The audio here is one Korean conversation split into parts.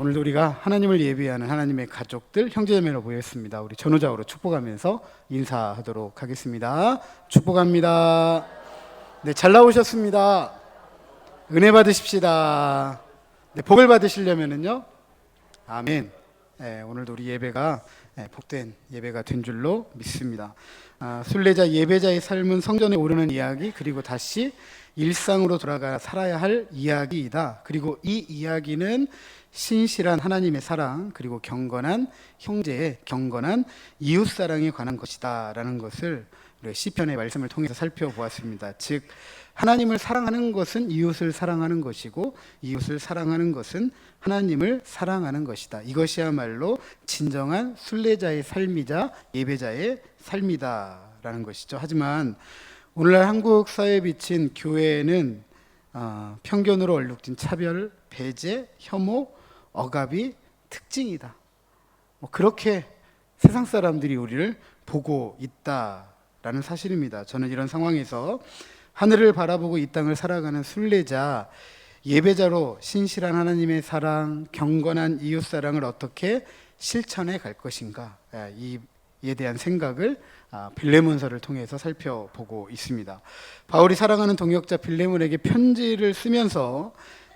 오늘도 우리가 하나님을 예배하는 하나님의 가족들, 형제자매로 모였습니다. 우리 전후좌우로 축복하면서 인사하도록 하겠습니다. 축복합니다. 네, 잘 나오셨습니다. 은혜 받으십시다. 네, 복을 받으시려면은요, 아멘. 네, 오늘도 우리 예배가 복된 예배가 된 줄로 믿습니다. 순례자 예배자의 삶은 성전에 오르는 이야기, 그리고 다시 일상으로 돌아가 살아야 할 이야기이다. 그리고 이 이야기는 신실한 하나님의 사랑, 그리고 경건한 형제의 경건한 이웃사랑에 관한 것이다 라는 것을 우리 시편의 말씀을 통해서 살펴보았습니다. 즉 하나님을 사랑하는 것은 이웃을 사랑하는 것이고, 이웃을 사랑하는 것은 하나님을 사랑하는 것이다. 이것이야말로 진정한 순례자의 삶이자 예배자의 삶이다 라는 것이죠. 하지만 오늘날 한국 사회에 비친 교회는 편견으로 얼룩진 차별, 배제, 혐오, 억압이 특징이다. 그렇게 세상 사람들이 우리를 보고 있다라는 사실입니다. 저는 이런 상황에서 하늘을 바라보고 이 땅을 살아가는 순례자, 예배자로 신실한 하나님의 사랑, 경건한 이웃 사랑을 어떻게 실천해 갈 것인가, 이에 대한 생각을 빌레몬서를 통해서 살펴보고 있습니다. 바울이 사랑하는 동역자 빌레몬에게 편지를 쓰면서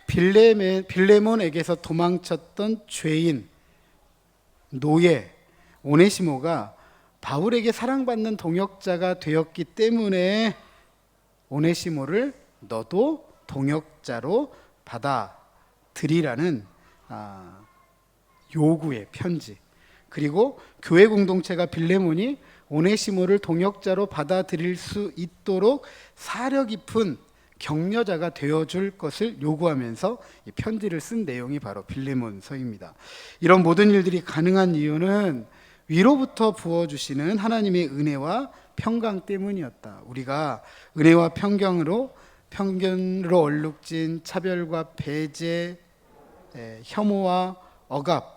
빌레몬에게서 도망쳤던 죄인, 노예 오네시모가 바울에게 사랑받는 동역자가 되었기 때문에 오네시모를 너도 동역자로 받아들이라는 요구의 편지, 그리고 교회 공동체가 빌레몬이 오네시모를 동역자로 받아들일 수 있도록 사려 깊은 격려자가 되어줄 것을 요구하면서 이 편지를 쓴 내용이 바로 빌레몬서입니다. 이런 모든 일들이 가능한 이유는 위로부터 부어주시는 하나님의 은혜와 평강 때문이었다. 우리가 은혜와 편견으로 얼룩진 차별과 배제, 혐오와 억압,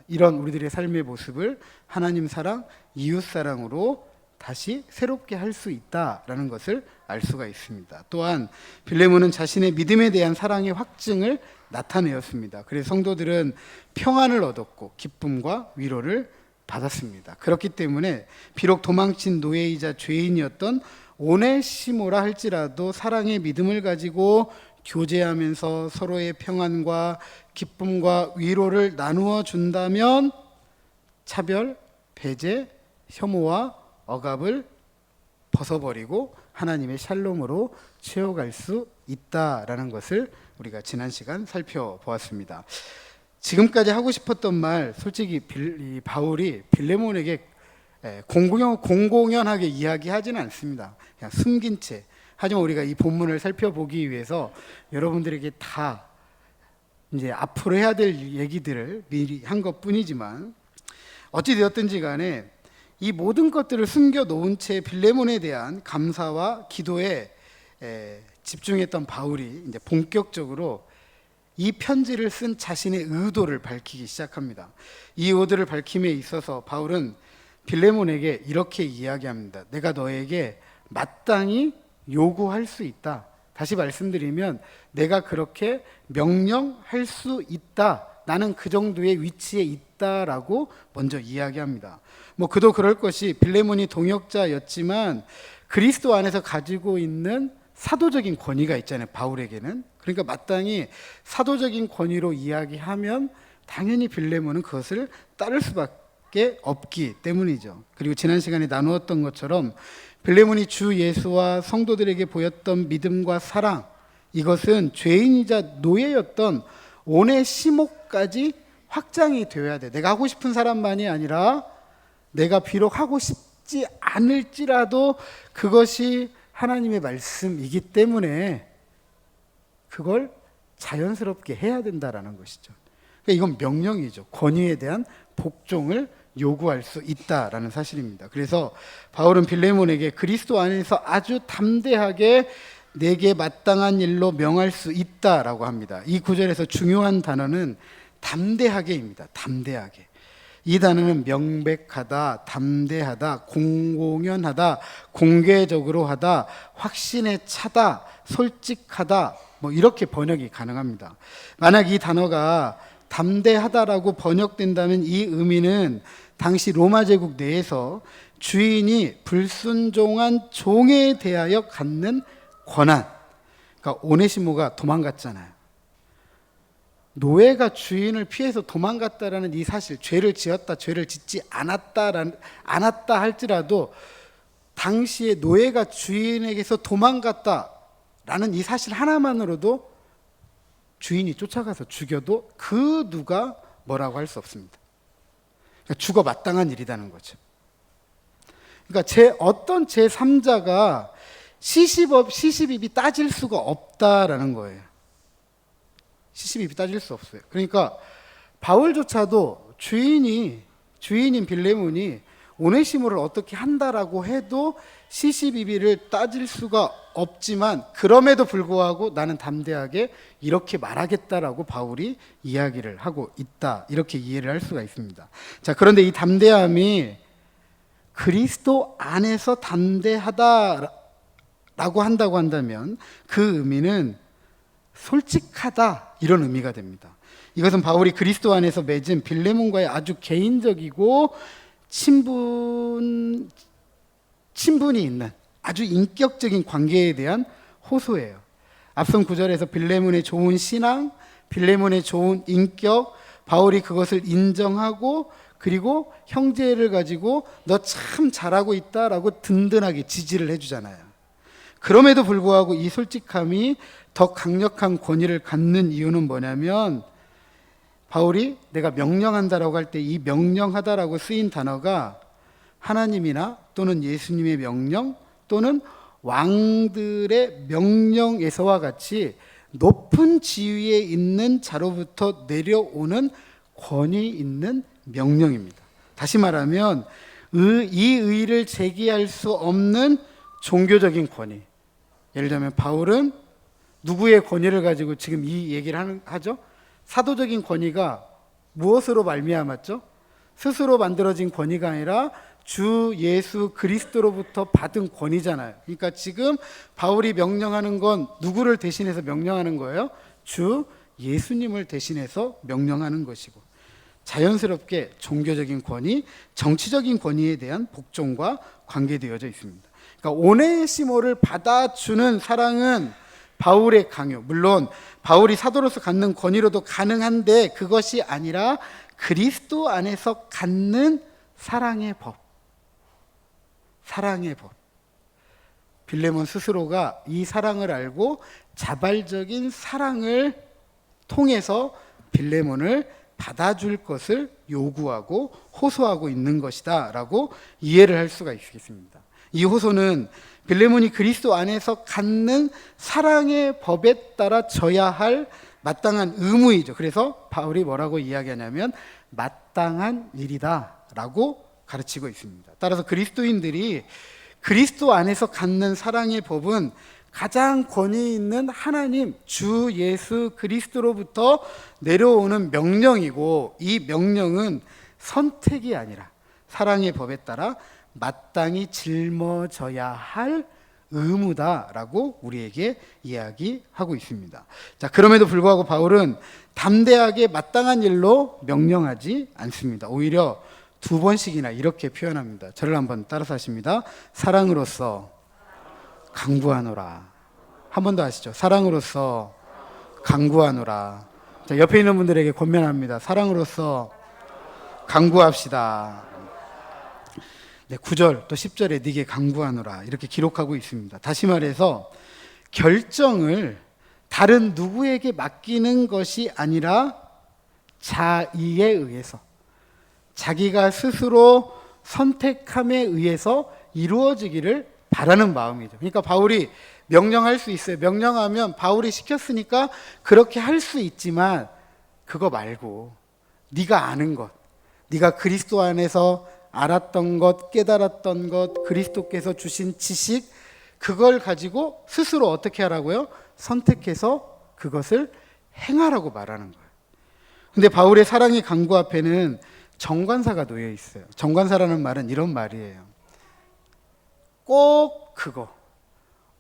이런 우리들의 삶의 모습을 하나님 사랑, 이웃 사랑으로 다시 새롭게 할 수 있다라는 것을 알 수가 있습니다. 또한 빌레몬은 자신의 믿음에 대한 사랑의 확증을 나타내었습니다. 그래서 성도들은 평안을 얻었고 기쁨과 위로를 받았습니다. 그렇기 때문에 비록 도망친 노예이자 죄인이었던 오네시모라 할지라도 사랑의 믿음을 가지고 교제하면서 서로의 평안과 기쁨과 위로를 나누어 준다면 차별, 배제, 혐오와 억압을 벗어버리고 하나님의 샬롬으로 채워갈 수 있다라는 것을 우리가 지난 시간 살펴보았습니다. 지금까지 하고 싶었던 말, 솔직히 바울이 빌레몬에게 공공연하게 이야기하지는 않습니다. 그냥 숨긴 채. 하지만 우리가 이 본문을 살펴보기 위해서 여러분들에게 다 이제 앞으로 해야 될 얘기들을 미리 한 것뿐이지만, 어찌 되었든지 간에 이 모든 것들을 숨겨놓은 채 빌레몬에 대한 감사와 기도에 집중했던 바울이 이제 본격적으로 이 편지를 쓴 자신의 의도를 밝히기 시작합니다. 이 의도를 밝힘에 있어서 바울은 빌레몬에게 이렇게 이야기합니다. 내가 너에게 마땅히 요구할 수 있다. 다시 말씀드리면 내가 그렇게 명령할 수 있다. 나는 그 정도의 위치에 있다라고 먼저 이야기합니다. 그도 그럴 것이 빌레몬이 동역자였지만 그리스도 안에서 가지고 있는 사도적인 권위가 있잖아요, 바울에게는. 그러니까 마땅히 사도적인 권위로 이야기하면 당연히 빌레몬은 그것을 따를 수밖에 없기 때문이죠. 그리고 지난 시간에 나누었던 것처럼 빌레몬이 주 예수와 성도들에게 보였던 믿음과 사랑, 이것은 죄인이자 노예였던 오네시모까지 확장이 되어야 돼. 내가 하고 싶은 사람만이 아니라 내가 비록 하고 싶지 않을지라도 그것이 하나님의 말씀이기 때문에 그걸 자연스럽게 해야 된다라는 것이죠. 그러니까 이건 명령이죠. 권위에 대한 복종을 요구할 수 있다라는 사실입니다. 그래서 바울은 빌레몬에게 그리스도 안에서 아주 담대하게 내게 마땅한 일로 명할 수 있다라고 합니다. 이 구절에서 중요한 단어는 담대하게입니다. 담대하게. 이 단어는 명백하다, 담대하다, 공공연하다, 공개적으로 하다, 확신에 차다, 솔직하다, 뭐 이렇게 번역이 가능합니다. 만약 이 단어가 담대하다라고 번역된다면 이 의미는 당시 로마 제국 내에서 주인이 불순종한 종에 대하여 갖는 권한. 그러니까 오네시모가 도망갔잖아요. 노예가 주인을 피해서 도망갔다라는 이 사실, 죄를 지었다, 죄를 짓지 않았다 할지라도 당시에 노예가 주인에게서 도망갔다라는 이 사실 하나만으로도 주인이 쫓아가서 죽여도 그 누가 뭐라고 할 수 없습니다. 그러니까 죽어 마땅한 일이라는 거죠. 그러니까 어떤 제3자가 시시비비 따질 수가 없다라는 거예요. 시시비비 따질 수 없어요. 그러니까 바울조차도 주인인 빌레몬이 오네시모를 어떻게 한다라고 해도 시시비비를 따질 수가 없지만 그럼에도 불구하고 나는 담대하게 이렇게 말하겠다라고 바울이 이야기를 하고 있다. 이렇게 이해를 할 수가 있습니다. 자, 그런데 이 담대함이 그리스도 안에서 담대하다라고 한다고 한다면 그 의미는 솔직하다 이런 의미가 됩니다. 이것은 바울이 그리스도 안에서 맺은 빌레몬과의 아주 개인적이고 친분이 있는 아주 인격적인 관계에 대한 호소예요. 앞선 구절에서 빌레몬의 좋은 신앙, 빌레몬의 좋은 인격, 바울이 그것을 인정하고 그리고 형제를 가지고 너 참 잘하고 있다라고 든든하게 지지를 해주잖아요. 그럼에도 불구하고 이 솔직함이 더 강력한 권위를 갖는 이유는 뭐냐면 바울이 내가 명령한다라고 할 때 이 명령하다라고 쓰인 단어가 하나님이나 또는 예수님의 명령 또는 왕들의 명령에서와 같이 높은 지위에 있는 자로부터 내려오는 권위 있는 명령입니다. 다시 말하면 이 의의를 제기할 수 없는 종교적인 권위. 예를 들면 바울은 누구의 권위를 가지고 지금 이 얘기를 하죠? 사도적인 권위가 무엇으로 말미암았죠? 스스로 만들어진 권위가 아니라 주 예수 그리스도로부터 받은 권위잖아요. 그러니까 지금 바울이 명령하는 건 누구를 대신해서 명령하는 거예요? 주 예수님을 대신해서 명령하는 것이고 자연스럽게 종교적인 권위, 정치적인 권위에 대한 복종과 관계되어져 있습니다. 그러니까 오네시모를 받아주는 사랑은 바울의 강요, 물론 바울이 사도로서 갖는 권위로도 가능한데 그것이 아니라 그리스도 안에서 갖는 사랑의 법. 빌레몬 스스로가 이 사랑을 알고 자발적인 사랑을 통해서 빌레몬을 받아줄 것을 요구하고 호소하고 있는 것이다 라고 이해를 할 수가 있겠습니다. 이 호소는 빌레몬이 그리스도 안에서 갖는 사랑의 법에 따라 져야 할 마땅한 의무이죠. 그래서 바울이 뭐라고 이야기하냐면 마땅한 일이다 라고 가르치고 있습니다. 따라서 그리스도인들이 그리스도 안에서 갖는 사랑의 법은 가장 권위 있는 하나님 주 예수 그리스도로부터 내려오는 명령이고 이 명령은 선택이 아니라 사랑의 법에 따라 마땅히 짊어져야 할 의무다라고 우리에게 이야기하고 있습니다. 자, 그럼에도 불구하고 바울은 담대하게 마땅한 일로 명령하지 않습니다. 오히려 2번씩이나 이렇게 표현합니다. 저를 한번 따라서 하십니다. 사랑으로서 강구하노라. 한 번 더 하시죠. 사랑으로서 강구하노라. 자, 옆에 있는 분들에게 권면합니다. 사랑으로서 강구합시다. 네, 9절 또 10절에 네게 강구하노라 이렇게 기록하고 있습니다. 다시 말해서 결정을 다른 누구에게 맡기는 것이 아니라 자의에 의해서 자기가 스스로 선택함에 의해서 이루어지기를 바라는 마음이죠. 그러니까 바울이 명령할 수 있어요. 명령하면 바울이 시켰으니까 그렇게 할 수 있지만 그거 말고 네가 아는 것, 네가 그리스도 안에서 알았던 것, 깨달았던 것, 그리스도께서 주신 지식 그걸 가지고 스스로 어떻게 하라고요? 선택해서 그것을 행하라고 말하는 거예요. 근데 바울의 사랑의 강구 앞에는 정관사가 놓여 있어요. 정관사라는 말은 이런 말이에요. 꼭 그거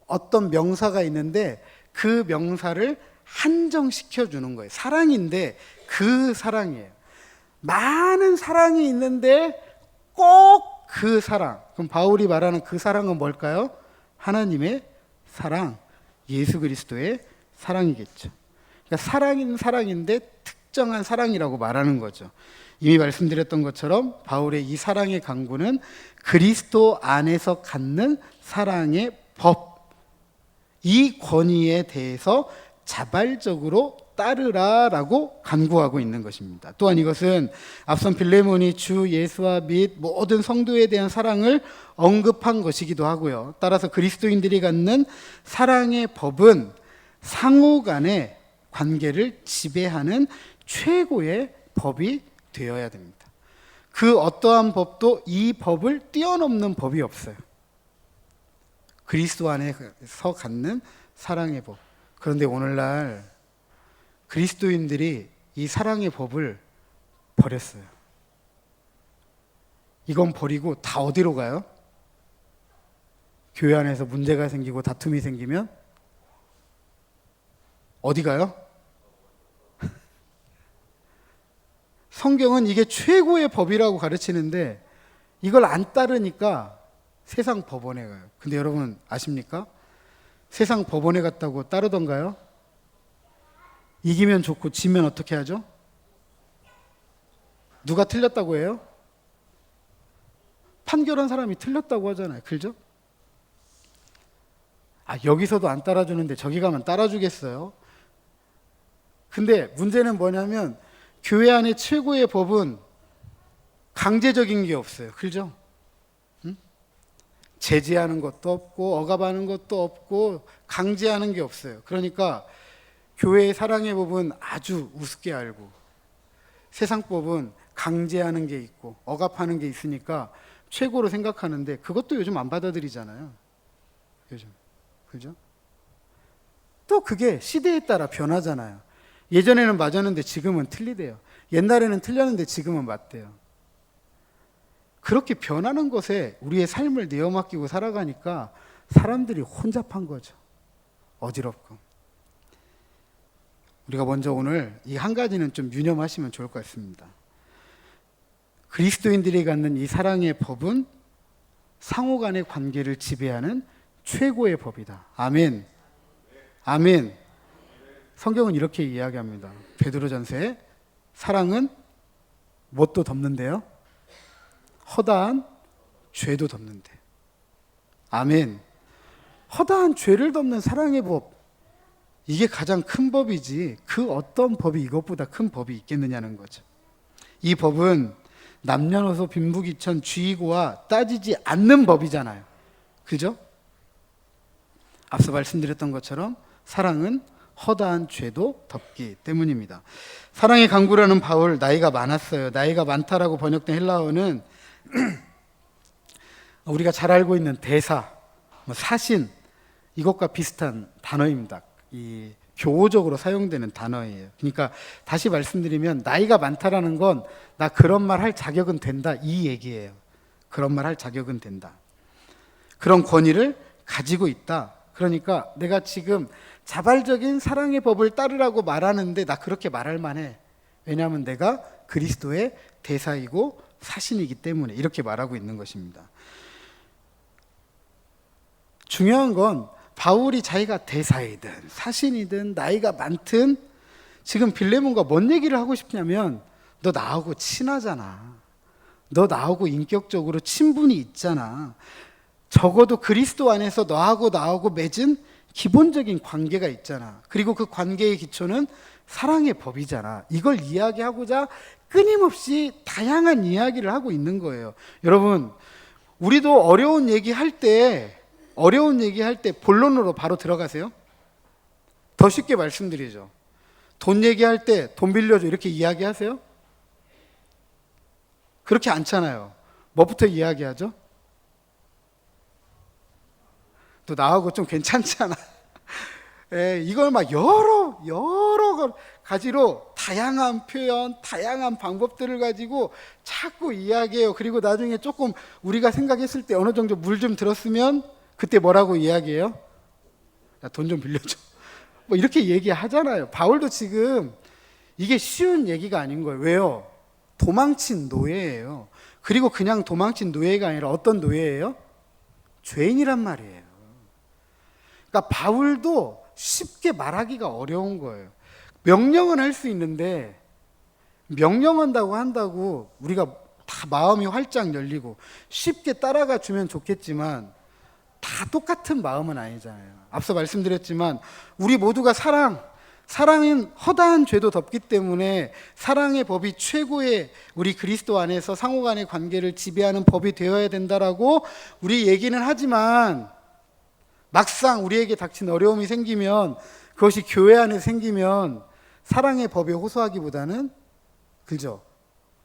어떤 명사가 있는데 그 명사를 한정시켜 주는 거예요. 사랑인데 그 사랑이에요. 많은 사랑이 있는데 꼭 그 사랑. 그럼 바울이 말하는 그 사랑은 뭘까요? 하나님의 사랑, 예수 그리스도의 사랑이겠죠. 그러니까 사랑인 사랑인데 특정한 사랑이라고 말하는 거죠. 이미 말씀드렸던 것처럼 바울의 이 사랑의 강구는 그리스도 안에서 갖는 사랑의 법, 이 권위에 대해서 자발적으로 따르라라고 간구하고 있는 것입니다. 또한 이것은 앞선 빌레몬이 주 예수와 및 모든 성도에 대한 사랑을 언급한 것이기도 하고요. 따라서 그리스도인들이 갖는 사랑의 법은 상호 간의 관계를 지배하는 최고의 법이 되어야 됩니다. 그 어떠한 법도 이 법을 뛰어넘는 법이 없어요. 그리스도 안에서 갖는 사랑의 법. 그런데 오늘날 그리스도인들이 이 사랑의 법을 버렸어요. 이건 버리고 다 어디로 가요? 교회 안에서 문제가 생기고 다툼이 생기면 어디 가요? 성경은 이게 최고의 법이라고 가르치는데 이걸 안 따르니까 세상 법원에 가요. 근데 여러분 아십니까? 세상 법원에 갔다고 따르던가요? 이기면 좋고 지면 어떻게 하죠? 누가 틀렸다고 해요? 판결한 사람이 틀렸다고 하잖아요. 그죠? 여기서도 안 따라주는데 저기 가면 따라주겠어요? 근데 문제는 뭐냐면 교회 안의 최고의 법은 강제적인 게 없어요. 그죠? 응? 제지하는 것도 없고 억압하는 것도 없고 강제하는 게 없어요. 그러니까 교회의 사랑의 법은 아주 우습게 알고 세상 법은 강제하는 게 있고 억압하는 게 있으니까 최고로 생각하는데 그것도 요즘 안 받아들이잖아요. 요즘. 그죠? 또 그게 시대에 따라 변하잖아요. 예전에는 맞았는데 지금은 틀리대요. 옛날에는 틀렸는데 지금은 맞대요. 그렇게 변하는 것에 우리의 삶을 내어 맡기고 살아가니까 사람들이 혼잡한 거죠. 어지럽고. 우리가 먼저 오늘 이 한 가지는 좀 유념하시면 좋을 것 같습니다. 그리스도인들이 갖는 이 사랑의 법은 상호 간의 관계를 지배하는 최고의 법이다. 아멘. 아멘. 성경은 이렇게 이야기합니다. 베드로전서에 사랑은 뭣도 덮는데요? 허다한 죄도 덮는데. 아멘. 허다한 죄를 덮는 사랑의 법. 이게 가장 큰 법이지 그 어떤 법이 이것보다 큰 법이 있겠느냐는 거죠. 이 법은 남녀노소 빈부귀천 쥐고와 따지지 않는 법이잖아요. 그죠? 앞서 말씀드렸던 것처럼 사랑은 허다한 죄도 덮기 때문입니다. 사랑의 강구라는 바울 나이가 많았어요. 나이가 많다라고 번역된 헬라어는 우리가 잘 알고 있는 대사, 사신 이것과 비슷한 단어입니다. 이 교호적으로 사용되는 단어예요. 그러니까 다시 말씀드리면 나이가 많다라는 건 나 그런 말 할 자격은 된다 이 얘기예요. 그런 말 할 자격은 된다. 그런 권위를 가지고 있다. 그러니까 내가 지금 자발적인 사랑의 법을 따르라고 말하는데 나 그렇게 말할 만해. 왜냐하면 내가 그리스도의 대사이고 사신이기 때문에 이렇게 말하고 있는 것입니다. 중요한 건 바울이 자기가 대사이든 사신이든 나이가 많든 지금 빌레몬과 뭔 얘기를 하고 싶냐면 너 나하고 친하잖아. 너 나하고 인격적으로 친분이 있잖아. 적어도 그리스도 안에서 너하고 나하고 맺은 기본적인 관계가 있잖아. 그리고 그 관계의 기초는 사랑의 법이잖아. 이걸 이야기하고자 끊임없이 다양한 이야기를 하고 있는 거예요. 여러분, 우리도 어려운 얘기할 때 본론으로 바로 들어가세요. 더 쉽게 말씀드리죠. 돈 얘기할 때 돈 빌려줘 이렇게 이야기하세요? 그렇게 않잖아요. 뭐부터 이야기하죠? 또 나하고 좀 괜찮잖아. 이걸 막 여러 가지로 다양한 표현, 다양한 방법들을 가지고 자꾸 이야기해요. 그리고 나중에 조금 우리가 생각했을 때 어느 정도 물 좀 들었으면 그때 뭐라고 이야기해요? 야, 돈 좀 빌려줘. 뭐 이렇게 얘기하잖아요. 바울도 지금 이게 쉬운 얘기가 아닌 거예요. 왜요? 도망친 노예예요. 그리고 그냥 도망친 노예가 아니라 어떤 노예예요? 죄인이란 말이에요. 그러니까 바울도 쉽게 말하기가 어려운 거예요. 명령은 할 수 있는데 한다고 우리가 다 마음이 활짝 열리고 쉽게 따라가 주면 좋겠지만 다 똑같은 마음은 아니잖아요. 앞서 말씀드렸지만 우리 모두가 사랑은 허다한 죄도 덮기 때문에 사랑의 법이 최고의 우리 그리스도 안에서 상호 간의 관계를 지배하는 법이 되어야 된다라고 우리 얘기는 하지만 막상 우리에게 닥친 어려움이 생기면 그것이 교회 안에 생기면 사랑의 법에 호소하기보다는 그죠?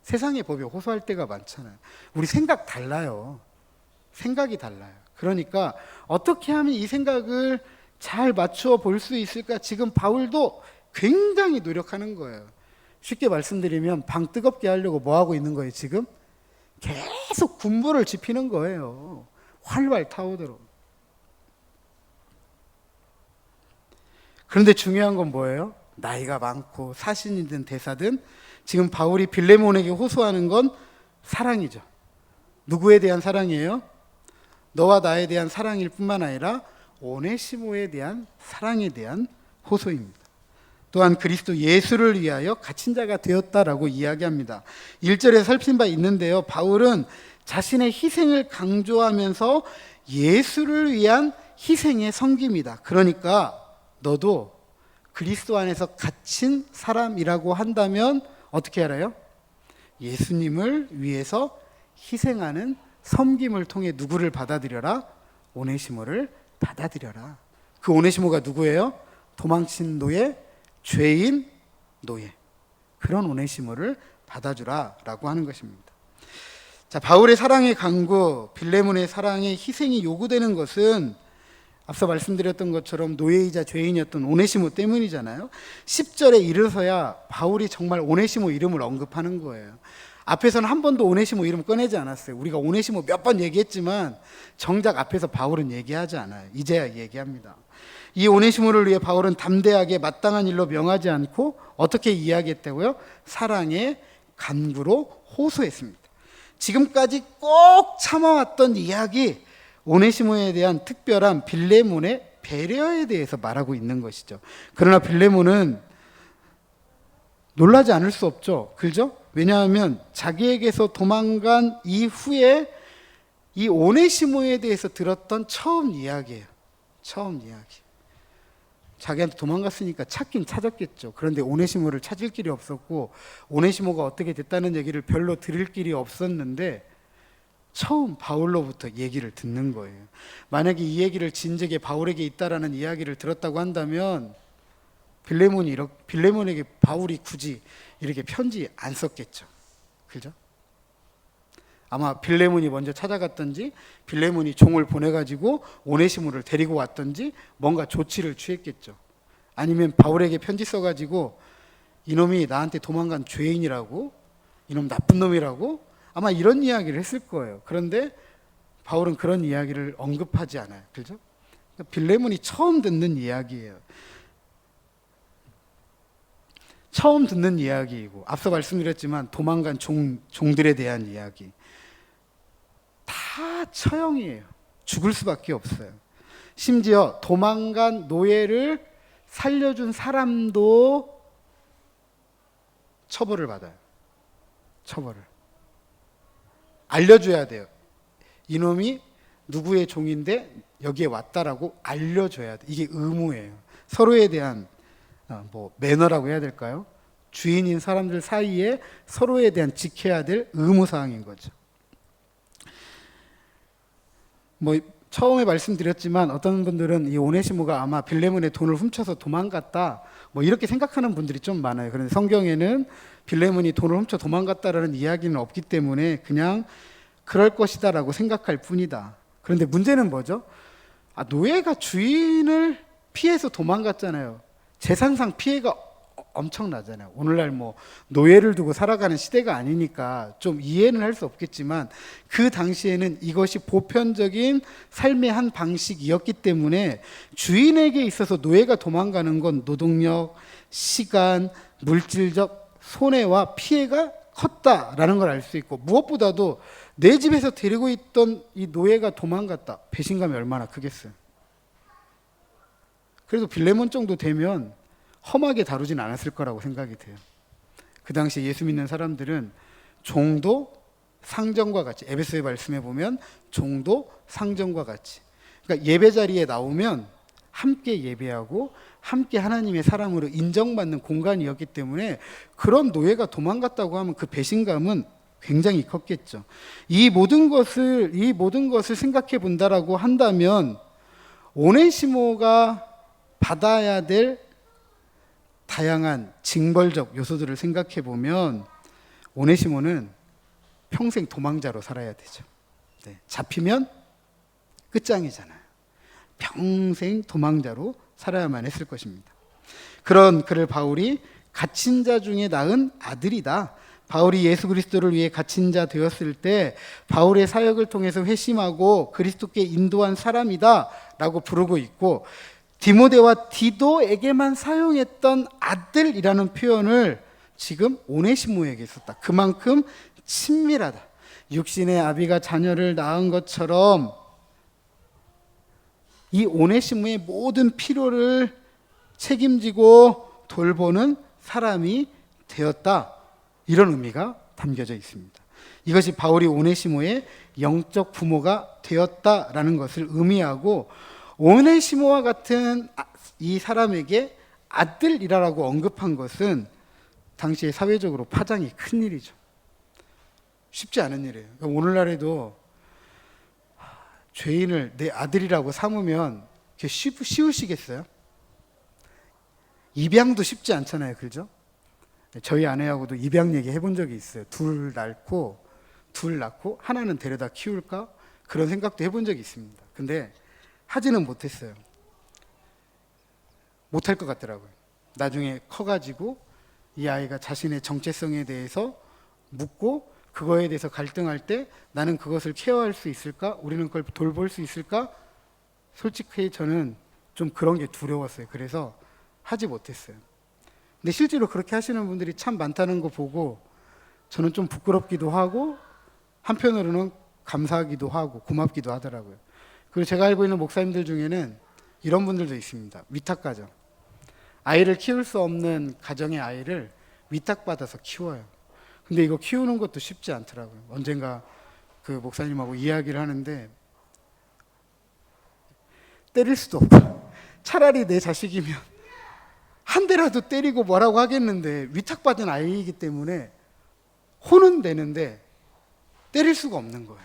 세상의 법에 호소할 때가 많잖아요. 우리 생각 달라요. 생각이 달라요. 그러니까 어떻게 하면 이 생각을 잘 맞추어 볼 수 있을까? 지금 바울도 굉장히 노력하는 거예요. 쉽게 말씀드리면 방 뜨겁게 하려고 뭐 하고 있는 거예요, 지금? 계속 군부를 지피는 거예요. 활활 타오도록. 그런데 중요한 건 뭐예요? 나이가 많고 사신이든 대사든 지금 바울이 빌레몬에게 호소하는 건 사랑이죠. 누구에 대한 사랑이에요? 너와 나에 대한 사랑일 뿐만 아니라 오네시모에 대한 사랑에 대한 호소입니다. 또한 그리스도 예수를 위하여 갇힌 자가 되었다라고 이야기합니다. 1절에 살핀 바 있는데요. 바울은 자신의 희생을 강조하면서 예수를 위한 희생의 섬김이다. 그러니까 너도 그리스도 안에서 갇힌 사람이라고 한다면 어떻게 알아요? 예수님을 위해서 희생하는 섬김을 통해 누구를 받아들여라? 오네시모를 받아들여라. 그 오네시모가 누구예요? 도망친 노예, 죄인 노예. 그런 오네시모를 받아주라 라고 하는 것입니다. 자, 바울의 사랑의 강구, 빌레몬의 사랑의 희생이 요구되는 것은 앞서 말씀드렸던 것처럼 노예이자 죄인이었던 오네시모 때문이잖아요. 10절에 이르서야 바울이 정말 오네시모 이름을 언급하는 거예요. 앞에서는 한 번도 오네시모 이름 꺼내지 않았어요. 우리가 오네시모 몇 번 얘기했지만 정작 앞에서 바울은 얘기하지 않아요. 이제야 얘기합니다. 이 오네시모를 위해 바울은 담대하게 마땅한 일로 명하지 않고 어떻게 이야기했다고요? 사랑의 간구로 호소했습니다. 지금까지 꼭 참아왔던 이야기, 오네시모에 대한 특별한 빌레몬의 배려에 대해서 말하고 있는 것이죠. 그러나 빌레몬은 놀라지 않을 수 없죠. 그죠? 왜냐하면 자기에게서 도망간 이후에 이 오네시모에 대해서 들었던 처음 이야기예요. 처음 이야기. 자기한테 도망갔으니까 찾긴 찾았겠죠. 그런데 오네시모를 찾을 길이 없었고 오네시모가 어떻게 됐다는 얘기를 별로 들을 길이 없었는데 처음 바울로부터 얘기를 듣는 거예요. 만약에 이 얘기를 진즉에 바울에게 있다라는 이야기를 들었다고 한다면 빌레몬에게 바울이 굳이 이렇게 편지 안 썼겠죠. 그죠? 아마 빌레몬이 먼저 찾아갔던지 빌레몬이 종을 보내가지고 오네시모를 데리고 왔던지 뭔가 조치를 취했겠죠. 아니면 바울에게 편지 써가지고 이놈이 나한테 도망간 죄인이라고, 이놈 나쁜 놈이라고 아마 이런 이야기를 했을 거예요. 그런데 바울은 그런 이야기를 언급하지 않아요. 그죠? 그러니까 빌레몬이 처음 듣는 이야기예요. 처음 듣는 이야기이고 앞서 말씀드렸지만 도망간 종들에 대한 이야기 다 처형이에요. 죽을 수밖에 없어요. 심지어 도망간 노예를 살려준 사람도 처벌을 받아요. 처벌을 알려줘야 돼요. 이놈이 누구의 종인데 여기에 왔다라고 알려줘야 돼. 이게 의무예요. 서로에 대한 매너라고 해야 될까요? 주인인 사람들 사이에 서로에 대한 지켜야 될 의무사항인 거죠. 처음에 말씀드렸지만 어떤 분들은 이 오네시모가 아마 빌레몬의 돈을 훔쳐서 도망갔다 이렇게 생각하는 분들이 좀 많아요. 그런데 성경에는 빌레몬이 돈을 훔쳐 도망갔다라는 이야기는 없기 때문에 그냥 그럴 것이다라고 생각할 뿐이다. 그런데 문제는 뭐죠? 노예가 주인을 피해서 도망갔잖아요. 재산상 피해가 엄청나잖아요. 오늘날 뭐 노예를 두고 살아가는 시대가 아니니까 좀 이해는 할 수 없겠지만 그 당시에는 이것이 보편적인 삶의 한 방식이었기 때문에 주인에게 있어서 노예가 도망가는 건 노동력, 시간, 물질적 손해와 피해가 컸다라는 걸 알 수 있고, 무엇보다도 내 집에서 데리고 있던 이 노예가 도망갔다. 배신감이 얼마나 크겠어요. 그래도 빌레몬 정도 되면 험하게 다루진 않았을 거라고 생각이 돼요. 그 당시 예수 믿는 사람들은 종도 상정과 같이, 에베소의 말씀에 보면 종도 상정과 같이, 그러니까 예배 자리에 나오면 함께 예배하고 함께 하나님의 사랑으로 인정받는 공간이었기 때문에 그런 노예가 도망갔다고 하면 그 배신감은 굉장히 컸겠죠. 이 모든 것을 생각해 본다라고 한다면 오네시모가 받아야 될 다양한 징벌적 요소들을 생각해 보면 오네시모는 평생 도망자로 살아야 되죠. 네, 잡히면 끝장이잖아요. 평생 도망자로 살아야만 했을 것입니다. 그런 그를 바울이 갇힌 자 중에 낳은 아들이다. 바울이 예수 그리스도를 위해 갇힌 자 되었을 때 바울의 사역을 통해서 회심하고 그리스도께 인도한 사람이다 라고 부르고 있고, 디모데와 디도에게만 사용했던 아들이라는 표현을 지금 오네시모에게 썼다. 그만큼 친밀하다. 육신의 아비가 자녀를 낳은 것처럼 이 오네시모의 모든 필요를 책임지고 돌보는 사람이 되었다. 이런 의미가 담겨져 있습니다. 이것이 바울이 오네시모의 영적 부모가 되었다라는 것을 의미하고, 오네시모와 같은 이 사람에게 아들이라고 언급한 것은 당시에 사회적으로 파장이 큰 일이죠. 쉽지 않은 일이에요. 그러니까 오늘날에도 죄인을 내 아들이라고 삼으면 쉬우시겠어요? 입양도 쉽지 않잖아요. 그죠? 저희 아내하고도 입양 얘기 해본 적이 있어요. 둘 낳고 하나는 데려다 키울까? 그런 생각도 해본 적이 있습니다. 근데 하지는 못했어요. 못할 것 같더라고요. 나중에 커가지고 이 아이가 자신의 정체성에 대해서 묻고 그거에 대해서 갈등할 때 나는 그것을 케어할 수 있을까? 우리는 그걸 돌볼 수 있을까? 솔직히 저는 좀 그런 게 두려웠어요. 그래서 하지 못했어요. 근데 실제로 그렇게 하시는 분들이 참 많다는 거 보고 저는 좀 부끄럽기도 하고 한편으로는 감사하기도 하고 고맙기도 하더라고요. 그리고 제가 알고 있는 목사님들 중에는 이런 분들도 있습니다. 위탁가정. 아이를 키울 수 없는 가정의 아이를 위탁받아서 키워요. 근데 이거 키우는 것도 쉽지 않더라고요. 언젠가 그 목사님하고 이야기를 하는데 때릴 수도 없고, 차라리 내 자식이면 한 대라도 때리고 뭐라고 하겠는데 위탁받은 아이이기 때문에 혼은 내는데 때릴 수가 없는 거예요.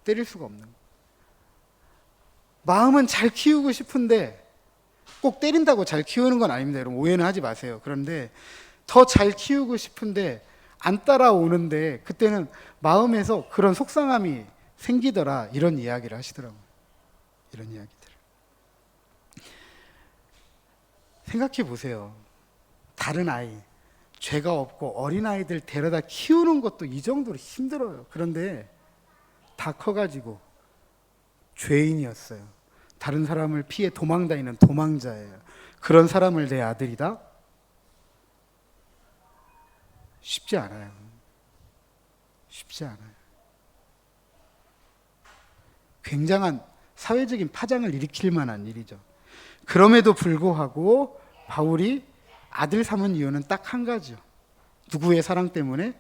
때릴 수가 없는 거예요. 마음은 잘 키우고 싶은데 꼭 때린다고 잘 키우는 건 아닙니다. 여러분 오해는 하지 마세요. 그런데 더 잘 키우고 싶은데 안 따라오는데 그때는 마음에서 그런 속상함이 생기더라. 이런 이야기를 하시더라고요. 이런 이야기들을. 생각해 보세요. 다른 아이, 죄가 없고 어린아이들 데려다 키우는 것도 이 정도로 힘들어요. 그런데 다 커가지고 죄인이었어요. 다른 사람을 피해 도망다니는 도망자예요. 그런 사람을 내 아들이다? 쉽지 않아요. 쉽지 않아요. 굉장한 사회적인 파장을 일으킬 만한 일이죠. 그럼에도 불구하고 바울이 아들 삼은 이유는 딱 한 가지요. 누구의 사랑 때문에?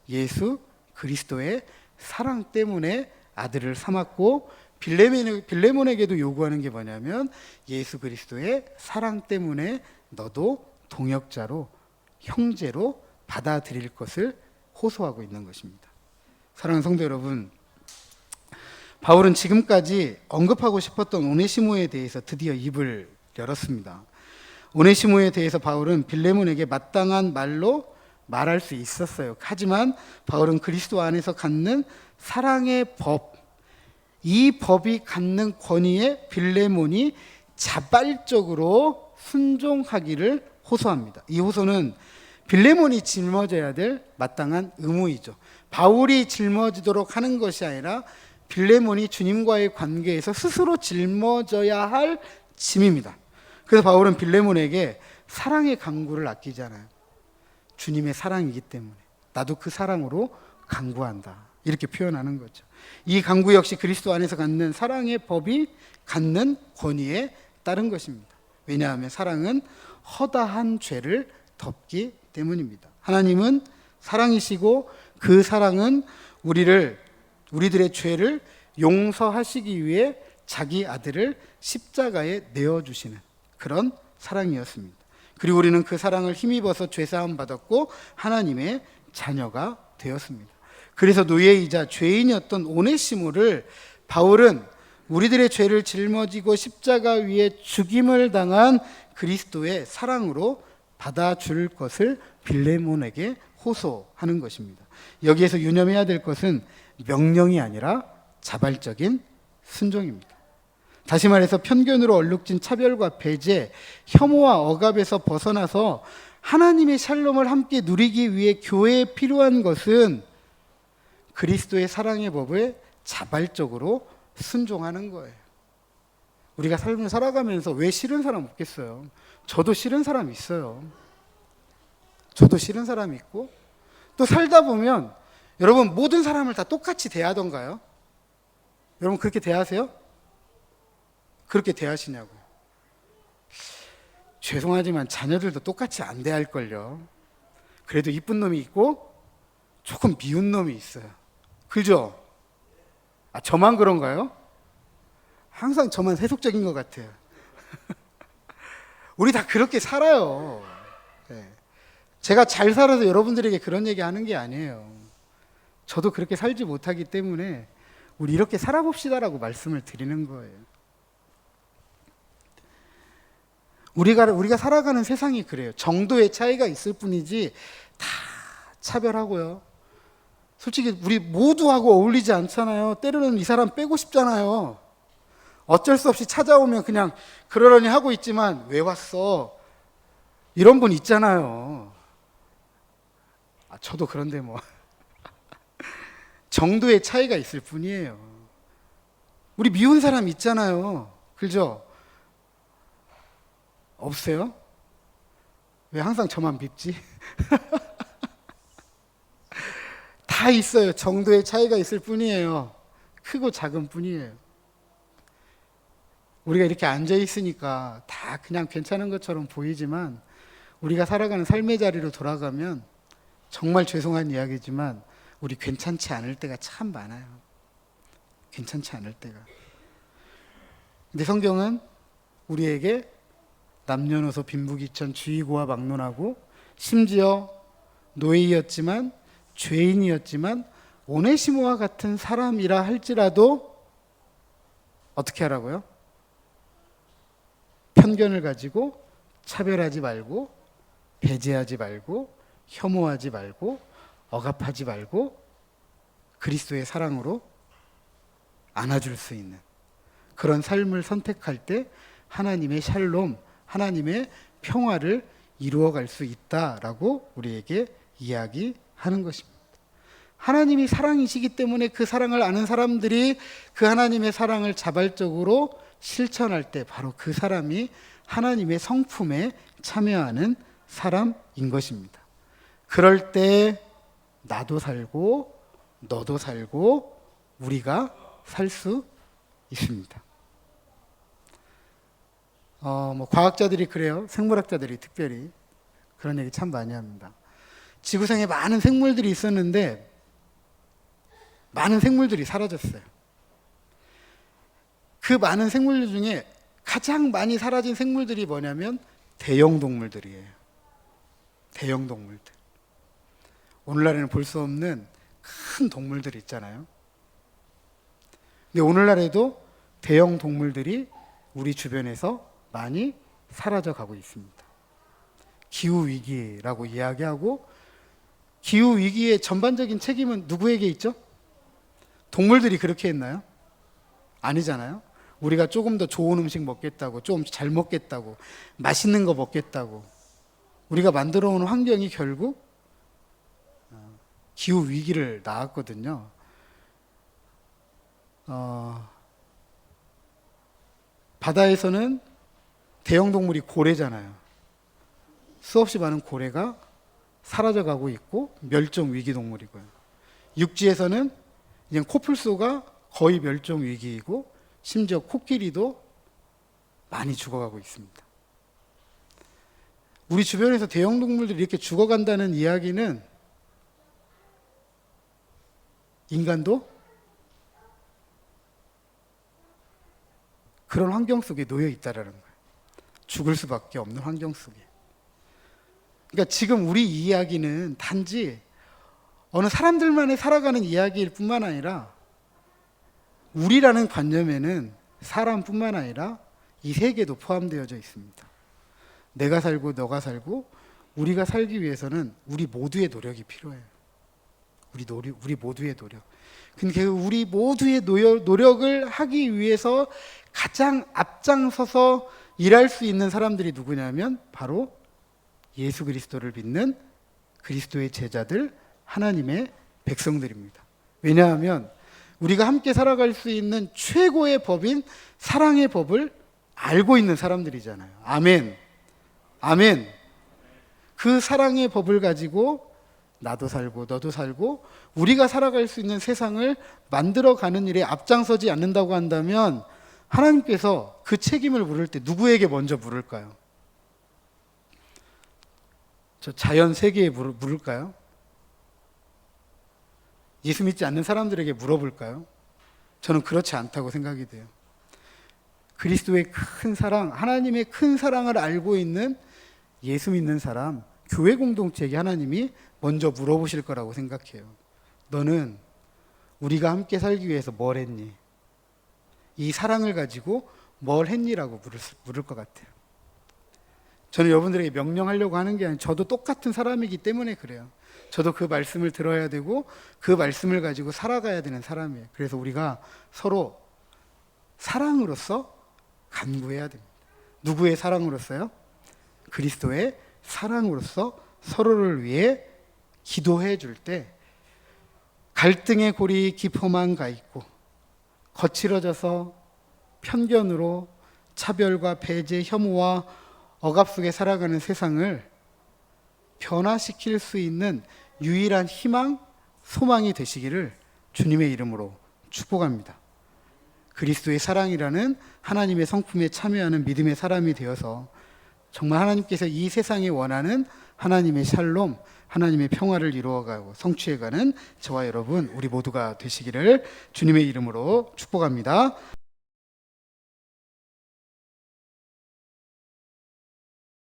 예수 그리스도의 사랑 때문에 아들을 삼았고, 빌레몬에게도 요구하는 게 뭐냐면 예수 그리스도의 사랑 때문에 너도 동역자로, 형제로 받아들일 것을 호소하고 있는 것입니다. 사랑하는 성도 여러분, 바울은 지금까지 언급하고 싶었던 오네시모에 대해서 드디어 입을 열었습니다. 오네시모에 대해서 바울은 빌레몬에게 마땅한 말로 말할 수 있었어요. 하지만 바울은 그리스도 안에서 갖는 사랑의 법, 이 법이 갖는 권위에 빌레몬이 자발적으로 순종하기를 호소합니다. 이 호소는 빌레몬이 짊어져야 될 마땅한 의무이죠. 바울이 짊어지도록 하는 것이 아니라 빌레몬이 주님과의 관계에서 스스로 짊어져야 할 짐입니다. 그래서 바울은 빌레몬에게 사랑의 간구를 아끼지 않아요. 주님의 사랑이기 때문에 나도 그 사랑으로 간구한다, 이렇게 표현하는 거죠. 이 간구 역시 그리스도 안에서 갖는 사랑의 법이 갖는 권위에 따른 것입니다. 왜냐하면 사랑은 허다한 죄를 덮기 때문입니다. 하나님은 사랑이시고 그 사랑은 우리들의 죄를 용서하시기 위해 자기 아들을 십자가에 내어주시는 그런 사랑이었습니다. 그리고 우리는 그 사랑을 힘입어서 죄사함 받았고 하나님의 자녀가 되었습니다. 그래서 노예이자 죄인이었던 오네시모를 바울은 우리들의 죄를 짊어지고 십자가 위에 죽임을 당한 그리스도의 사랑으로 받아줄 것을 빌레몬에게 호소하는 것입니다. 여기에서 유념해야 될 것은 명령이 아니라 자발적인 순종입니다. 다시 말해서 편견으로 얼룩진 차별과 배제, 혐오와 억압에서 벗어나서 하나님의 샬롬을 함께 누리기 위해 교회에 필요한 것은 그리스도의 사랑의 법에 자발적으로 순종하는 거예요. 우리가 삶을 살아가면서 왜 싫은 사람 없겠어요? 저도 싫은 사람 있어요. 저도 싫은 사람 있고, 또 살다 보면 여러분 모든 사람을 다 똑같이 대하던가요? 여러분 그렇게 대하세요? 그렇게 대하시냐고요? 죄송하지만 자녀들도 똑같이 안 대할걸요. 그래도 이쁜 놈이 있고 조금 미운 놈이 있어요. 그죠? 저만 그런가요? 항상 저만 세속적인 것 같아요. 우리 다 그렇게 살아요. 네. 제가 잘 살아서 여러분들에게 그런 얘기 하는 게 아니에요. 저도 그렇게 살지 못하기 때문에 우리 이렇게 살아봅시다라고 말씀을 드리는 거예요. 우리가 살아가는 세상이 그래요. 정도의 차이가 있을 뿐이지 다 차별하고요. 솔직히 우리 모두하고 어울리지 않잖아요. 때로는 이 사람 빼고 싶잖아요. 어쩔 수 없이 찾아오면 그냥 그러려니 하고 있지만 왜 왔어? 이런 분 있잖아요. 저도 그런데 뭐 정도의 차이가 있을 뿐이에요. 우리 미운 사람 있잖아요. 그죠? 없어요? 왜 항상 저만 밉지? 다 있어요. 정도의 차이가 있을 뿐이에요. 크고 작은 뿐이에요. 우리가 이렇게 앉아 있으니까 다 그냥 괜찮은 것처럼 보이지만 우리가 살아가는 삶의 자리로 돌아가면 정말 죄송한 이야기지만 우리 괜찮지 않을 때가 참 많아요. 괜찮지 않을 때가. 근데 성경은 우리에게 남녀노소 빈부귀천 주의고와 막론하고 심지어 노예이었지만 죄인이었지만 오네시모와 같은 사람이라 할지라도 어떻게 하라고요? 편견을 가지고 차별하지 말고 배제하지 말고 혐오하지 말고 억압하지 말고 그리스도의 사랑으로 안아줄 수 있는 그런 삶을 선택할 때 하나님의 샬롬, 하나님의 평화를 이루어갈 수 있다라고 우리에게 이야기하는 것입니다. 하나님이 사랑이시기 때문에 그 사랑을 아는 사람들이 그 하나님의 사랑을 자발적으로 실천할 때 바로 그 사람이 하나님의 성품에 참여하는 사람인 것입니다. 그럴 때 나도 살고 너도 살고 우리가 살 수 있습니다. 과학자들이 그래요. 생물학자들이 특별히 그런 얘기 참 많이 합니다. 지구상에 많은 생물들이 있었는데 많은 생물들이 사라졌어요. 그 많은 생물들 중에 가장 많이 사라진 생물들이 뭐냐면 대형 동물들이에요. 대형 동물들. 오늘날에는 볼 수 없는 큰 동물들 있잖아요. 근데 오늘날에도 대형 동물들이 우리 주변에서 많이 사라져 가고 있습니다. 기후위기라고 이야기하고 기후위기의 전반적인 책임은 누구에게 있죠? 동물들이 그렇게 했나요? 아니잖아요. 우리가 조금 더 좋은 음식 먹겠다고, 좀 잘 먹겠다고, 맛있는 거 먹겠다고 우리가 만들어 온 환경이 결국 기후 위기를 낳았거든요. 바다에서는 대형 동물이 고래잖아요. 수없이 많은 고래가 사라져가고 있고 멸종 위기 동물이고요. 육지에서는 이제 코뿔소가 거의 멸종 위기이고 심지어 코끼리도 많이 죽어가고 있습니다. 우리 주변에서 대형 동물들이 이렇게 죽어간다는 이야기는 인간도 그런 환경 속에 놓여 있다라는 거예요. 죽을 수밖에 없는 환경 속에. 그러니까 지금 우리 이야기는 단지 어느 사람들만의 살아가는 이야기일 뿐만 아니라 우리라는 관념에는 사람뿐만 아니라 이 세계도 포함되어져 있습니다. 내가 살고 너가 살고 우리가 살기 위해서는 우리 모두의 노력이 필요해요. 우리 모두의 노력. 근데 우리 모두의 노력을 하기 위해서 가장 앞장서서 일할 수 있는 사람들이 누구냐면 바로 예수 그리스도를 믿는 그리스도의 제자들, 하나님의 백성들입니다. 왜냐하면 우리가 함께 살아갈 수 있는 최고의 법인 사랑의 법을 알고 있는 사람들이잖아요. 아멘. 아멘. 그 사랑의 법을 가지고 나도 살고 너도 살고 우리가 살아갈 수 있는 세상을 만들어가는 일에 앞장서지 않는다고 한다면 하나님께서 그 책임을 물을 때 누구에게 먼저 물을까요? 저 자연 세계에 물을까요? 예수 믿지 않는 사람들에게 물어볼까요? 저는 그렇지 않다고 생각이 돼요. 그리스도의 큰 사랑, 하나님의 큰 사랑을 알고 있는 예수 믿는 사람, 교회 공동체에게 하나님이 먼저 물어보실 거라고 생각해요. 너는 우리가 함께 살기 위해서 뭘 했니? 이 사랑을 가지고 뭘 했니라고 물을 것 같아요. 저는 여러분들에게 명령하려고 하는 게 아니라 저도 똑같은 사람이기 때문에 그래요. 저도 그 말씀을 들어야 되고 그 말씀을 가지고 살아가야 되는 사람이에요. 그래서 우리가 서로 사랑으로서 간구해야 됩니다. 누구의 사랑으로서요? 그리스도의 사랑으로서 서로를 위해 기도해 줄 때 갈등의 골이 깊어만 가 있고 거칠어져서 편견으로 차별과 배제, 혐오와 억압 속에 살아가는 세상을 변화시킬 수 있는 유일한 희망, 소망이 되시기를 주님의 이름으로 축복합니다. 그리스도의 사랑이라는 하나님의 성품에 참여하는 믿음의 사람이 되어서 정말 하나님께서 이 세상에 원하는 하나님의 샬롬, 하나님의 평화를 이루어가고 성취해가는 저와 여러분 우리 모두가 되시기를 주님의 이름으로 축복합니다.